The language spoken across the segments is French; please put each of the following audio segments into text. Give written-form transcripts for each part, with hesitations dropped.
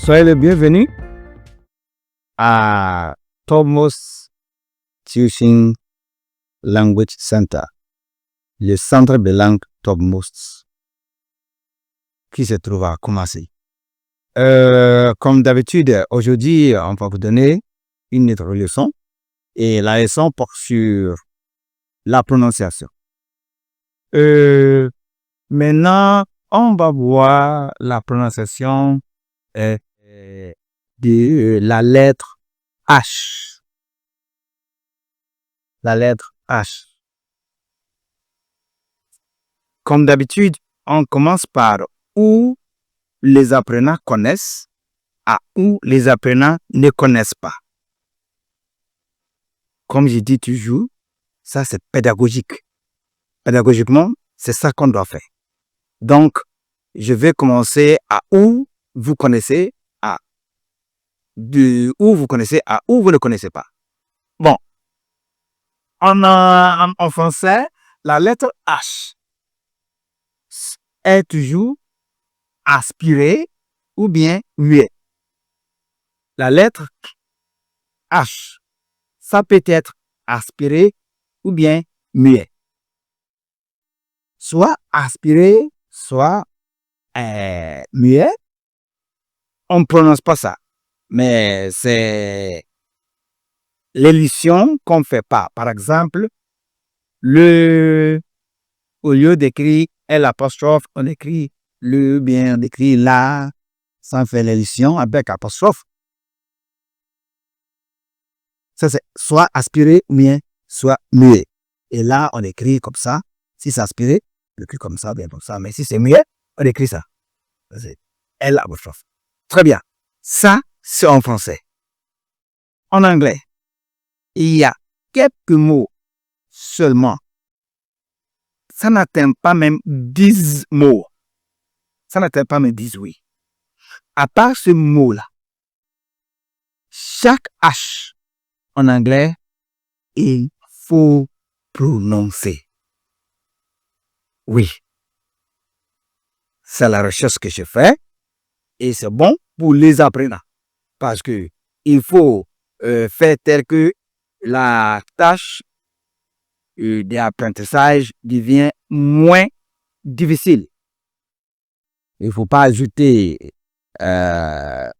Soyez le bienvenu à Topmost Teaching Language Center, le centre de langue Topmost qui se trouve à Kumasi. Comme d'habitude, aujourd'hui, on va vous donner une autre leçon et la leçon porte sur la prononciation. Maintenant, on va voir la prononciation de la lettre H. La lettre H. Comme d'habitude, on commence par où les apprenants connaissent à où les apprenants ne connaissent pas. Comme je dis toujours, ça c'est pédagogique. Pédagogiquement, c'est ça qu'on doit faire. Donc, je vais commencer à où vous connaissez, à de où vous connaissez à où vous ne connaissez pas. Bon, en français, la lettre H est toujours aspirée ou bien muet. La lettre H, ça peut être aspiré ou bien muet. Soit aspiré, soit muet. On ne prononce pas ça. Mais c'est l'élision qu'on ne fait pas. Par exemple, au lieu d'écrire L', on écrit le, bien, on écrit la, sans faire l'élision avec apostrophe. Ça, c'est soit aspiré ou bien soit muet. Et là, on écrit comme ça. Si c'est aspiré, on écrit comme ça, bien comme ça. Mais si c'est muet, on écrit ça. C'est L apostrophe. Très bien. Ça, c'est en français. En anglais, il y a quelques mots seulement. Ça n'atteint pas même 10 mots. Ça n'atteint pas même 10, oui. À part ce mot-là, chaque H en anglais, il faut prononcer. Oui. C'est la recherche que je fais et c'est bon pour les apprenants parce que il faut faire tel que la tâche d'apprentissage devient moins difficile. Il ne faut pas ajouter quelque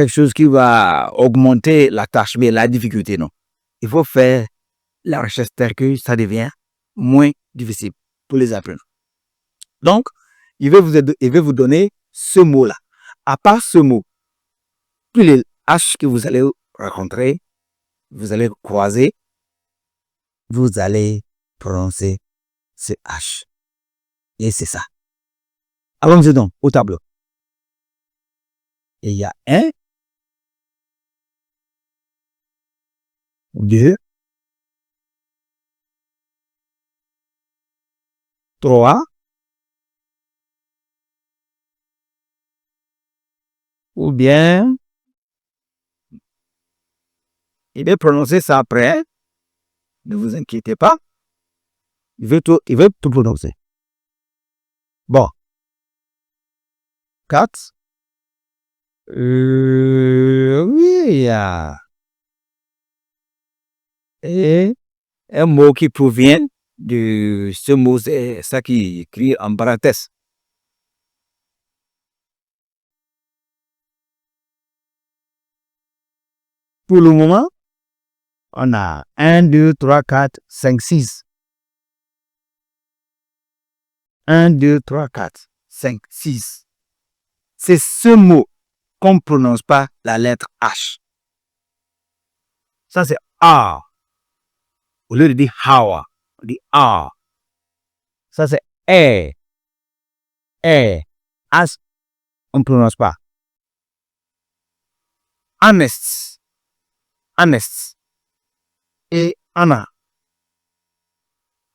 chose qui va augmenter la tâche, mais la difficulté, non. Il faut faire la recherche telle que ça devient moins difficile pour les apprenants. Donc, il va vous donner ce mot-là. À part ce mot, tous les H que vous allez rencontrer, vous allez croiser, vous allez prononcer ce H. Et c'est ça. Allons-y donc au tableau. Et il y a 1, 2, 3, ou bien, il va prononcer ça après. Ne vous inquiétez pas. Il veut tout prononcer. Bon. 4. Oui. Et un mot qui provient de ce mot, c'est ça qui est écrit en parenthèse. Pour le moment, on a 1, 2, 3, 4, 5, 6. 1, 2, 3, 4, 5, 6. C'est ce mot qu'on ne prononce pas la lettre H. Ça, c'est A. Au lieu de dire Hawa, on dit A. Ça, c'est E. E. H, on ne prononce pas. Honest. Honest. Et Anna.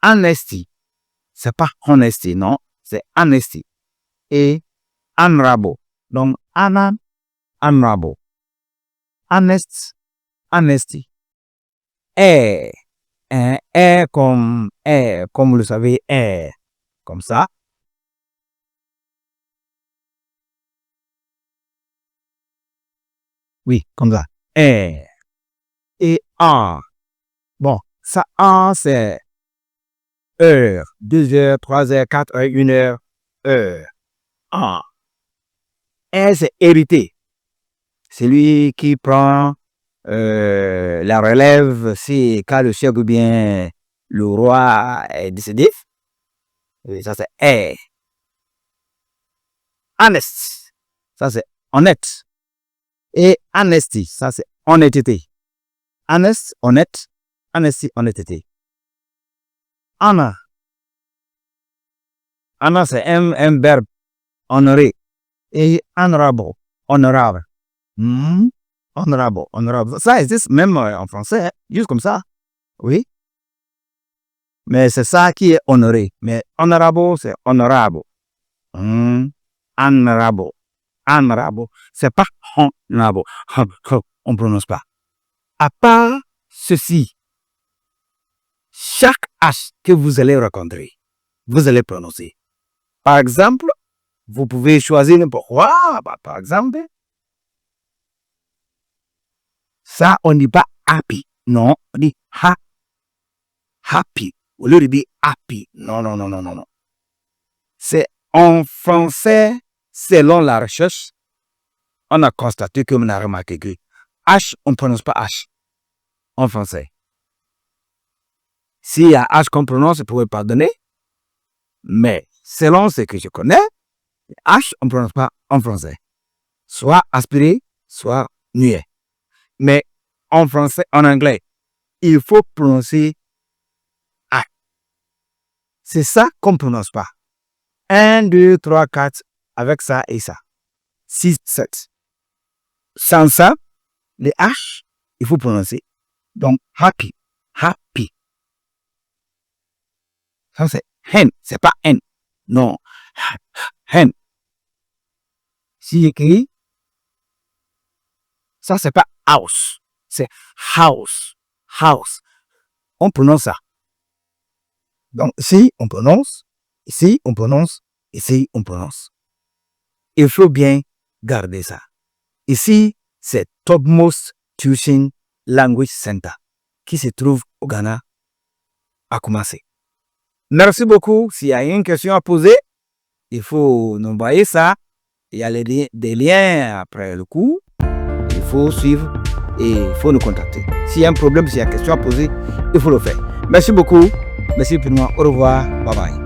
Honesty. C'est pas honesty, non. C'est honesty. Et honorable. Donc, Anna, honorable. Honest, honesty. Comme vous le savez, comme ça. Oui, comme ça. R. Et A. Bon, ça A, c'est heure. 2 heures, 3 heures, 4 heures, 1 heure, heure. A. R, c'est hérité. C'est lui qui prend la relève si quand le chef ou bien le roi est décédé. Et ça, c'est R. Honest. Ça, c'est honnête. Et honesty, ça, c'est honnêteté. Honest, honnête. Honesty, honnêteté. Honor. Honor, c'est un verbe. Honorer. Et honorable. Honorable. Honorable. Honorable. Ça existe même en français, hein, juste comme ça. Oui. Mais c'est ça qui est honoré. Mais honorable, c'est honorable. Honorable. Honorable. C'est pas honorable. On ne prononce pas. À part ceci, chaque H que vous allez rencontrer, vous allez prononcer. Par exemple, vous pouvez choisir n'importe quoi. Par exemple, ça, on ne dit pas happy. Non, on dit happy. Au lieu de dire happy. Non. C'est en français, selon la recherche, on a constaté que on a remarqué que H, on ne prononce pas H en français. S'il y a H qu'on prononce, vous pouvez pardonner. Mais selon ce que je connais, H, on ne prononce pas en français. Soit aspiré, soit muet. Mais en français, en anglais, il faut prononcer H. C'est ça qu'on ne prononce pas. 1, 2, 3, 4, avec ça et ça. 6, 7. Sans ça, les H, il faut prononcer. Donc, happy. Happy. Ça, c'est hen. C'est pas N. Non. Hen. Si j'écris, ça, c'est pas house. C'est house. House. On prononce ça. Donc, ici, on prononce. Ici, on prononce. Ici, on prononce. Il faut bien garder ça. Ici, c'est Topmost Teaching Language Center qui se trouve au Ghana à Kumasi. Merci beaucoup. S'il y a une question à poser, il faut nous envoyer ça. Il y a des liens après le cours. Il faut suivre et il faut nous contacter. S'il y a un problème, s'il y a une question à poser, il faut le faire. Merci beaucoup. Merci pour moi. Au revoir. Bye bye.